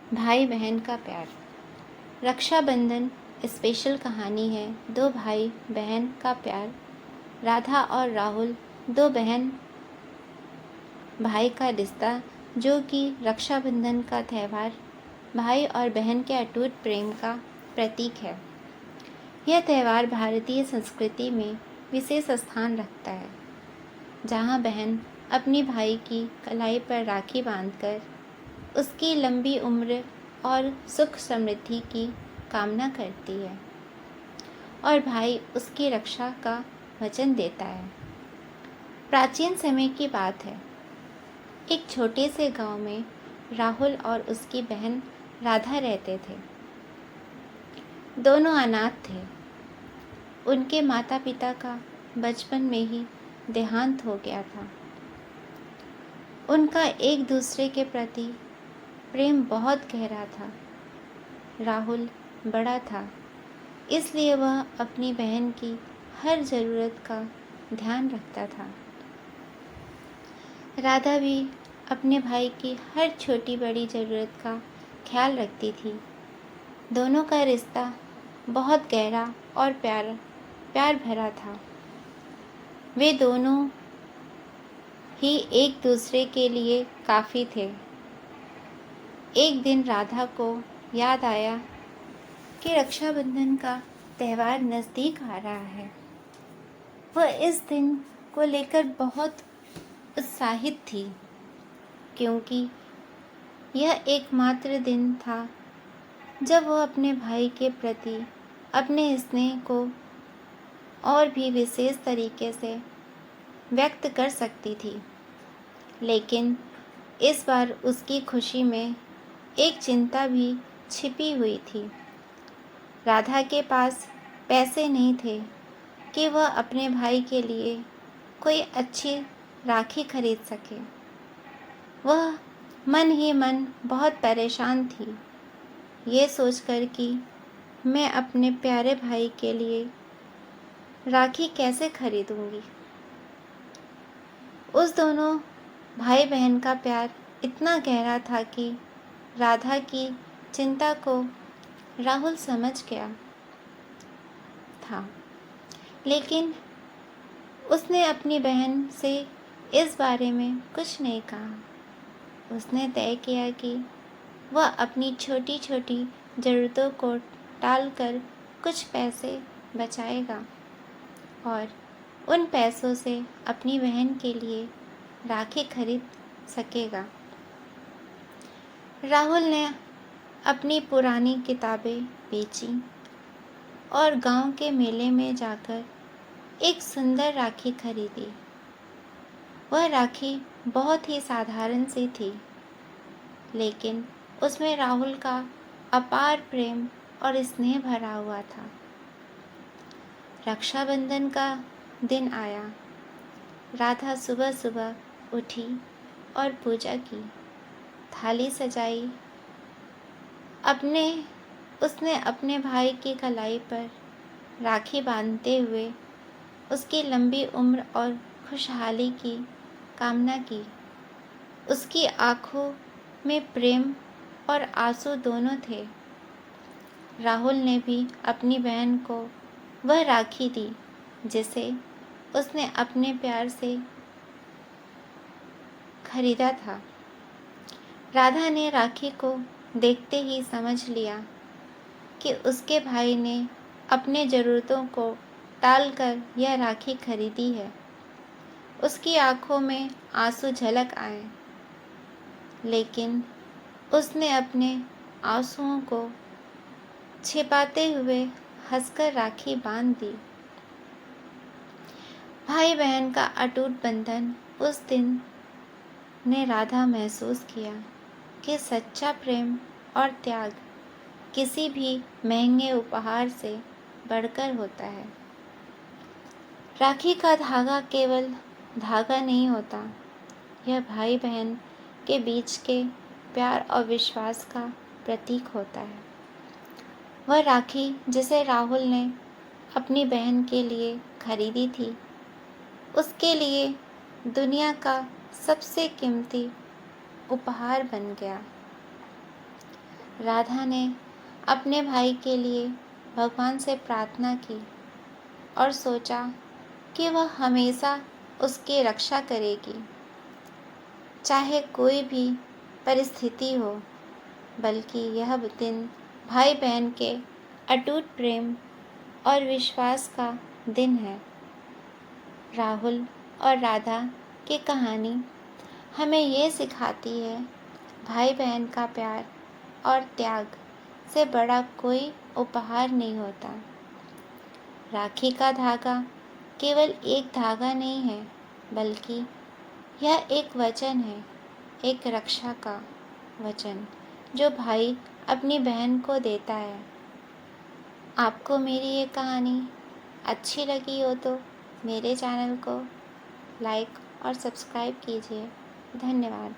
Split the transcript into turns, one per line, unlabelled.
भाई बहन का प्यार। रक्षाबंधन स्पेशल कहानी है दो भाई बहन का प्यार। राधा और राहुल दो बहन भाई का रिश्ता, जो कि रक्षाबंधन का त्यौहार भाई और बहन के अटूट प्रेम का प्रतीक है। यह त्यौहार भारतीय संस्कृति में विशेष स्थान रखता है, जहाँ बहन अपनी भाई की कलाई पर राखी बांधकर उसकी लंबी उम्र और सुख समृद्धि की कामना करती है और भाई उसकी रक्षा का वचन देता है। प्राचीन समय की बात है। एक छोटे से गांव में राहुल और उसकी बहन राधा रहते थे। दोनों अनाथ थे। उनके माता पिता का बचपन में ही देहांत हो गया था। उनका एक दूसरे के प्रति प्रेम बहुत गहरा था। राहुल बड़ा था, इसलिए वह अपनी बहन की हर ज़रूरत का ध्यान रखता था। राधा भी अपने भाई की हर छोटी बड़ी ज़रूरत का ख्याल रखती थी। दोनों का रिश्ता बहुत गहरा और प्यार भरा था। वे दोनों ही एक दूसरे के लिए काफ़ी थे। एक दिन राधा को याद आया कि रक्षाबंधन का त्यौहार नज़दीक आ रहा है। वह इस दिन को लेकर बहुत उत्साहित थी, क्योंकि यह एकमात्र दिन था जब वह अपने भाई के प्रति अपने स्नेह को और भी विशेष तरीके से व्यक्त कर सकती थी। लेकिन इस बार उसकी खुशी में एक चिंता भी छिपी हुई थी। राधा के पास पैसे नहीं थे कि वह अपने भाई के लिए कोई अच्छी राखी खरीद सके। वह मन ही मन बहुत परेशान थी, ये सोचकर कि मैं अपने प्यारे भाई के लिए राखी कैसे खरीदूंगी। उस दोनों भाई बहन का प्यार इतना गहरा था कि राधा की चिंता को राहुल समझ गया था, लेकिन उसने अपनी बहन से इस बारे में कुछ नहीं कहा। उसने तय किया कि वह अपनी छोटी छोटी ज़रूरतों को टालकर कुछ पैसे बचाएगा और उन पैसों से अपनी बहन के लिए राखी खरीद सकेगा। राहुल ने अपनी पुरानी किताबें बेची और गांव के मेले में जाकर एक सुंदर राखी खरीदी। वह राखी बहुत ही साधारण सी थी, लेकिन उसमें राहुल का अपार प्रेम और स्नेह भरा हुआ था। रक्षाबंधन का दिन आया। राधा सुबह सुबह उठी और पूजा की, थाली सजाई। उसने अपने भाई की कलाई पर राखी बांधते हुए उसकी लंबी उम्र और खुशहाली की कामना की। उसकी आँखों में प्रेम और आंसू दोनों थे। राहुल ने भी अपनी बहन को वह राखी दी जिसे उसने अपने प्यार से खरीदा था। राधा ने राखी को देखते ही समझ लिया कि उसके भाई ने अपने ज़रूरतों को टालकर यह राखी खरीदी है। उसकी आंखों में आंसू झलक आए, लेकिन उसने अपने आंसुओं को छिपाते हुए हंसकर राखी बांध दी। भाई बहन का अटूट बंधन उस दिन ने राधा महसूस किया कि सच्चा प्रेम और त्याग किसी भी महंगे उपहार से बढ़कर होता है। राखी का धागा केवल धागा नहीं होता, यह भाई बहन के बीच के प्यार और विश्वास का प्रतीक होता है। वह राखी जिसे राहुल ने अपनी बहन के लिए खरीदी थी, उसके लिए दुनिया का सबसे कीमती उपहार बन गया। राधा ने अपने भाई के लिए भगवान से प्रार्थना की और सोचा कि वह हमेशा उसकी रक्षा करेगी, चाहे कोई भी परिस्थिति हो। बल्कि यह दिन भाई बहन के अटूट प्रेम और विश्वास का दिन है। राहुल और राधा की कहानी हमें ये सिखाती है, भाई बहन का प्यार और त्याग से बड़ा कोई उपहार नहीं होता। राखी का धागा केवल एक धागा नहीं है, बल्कि यह एक वचन है, एक रक्षा का वचन जो भाई अपनी बहन को देता है। आपको मेरी ये कहानी अच्छी लगी हो तो मेरे चैनल को लाइक और सब्सक्राइब कीजिए। धन्यवाद।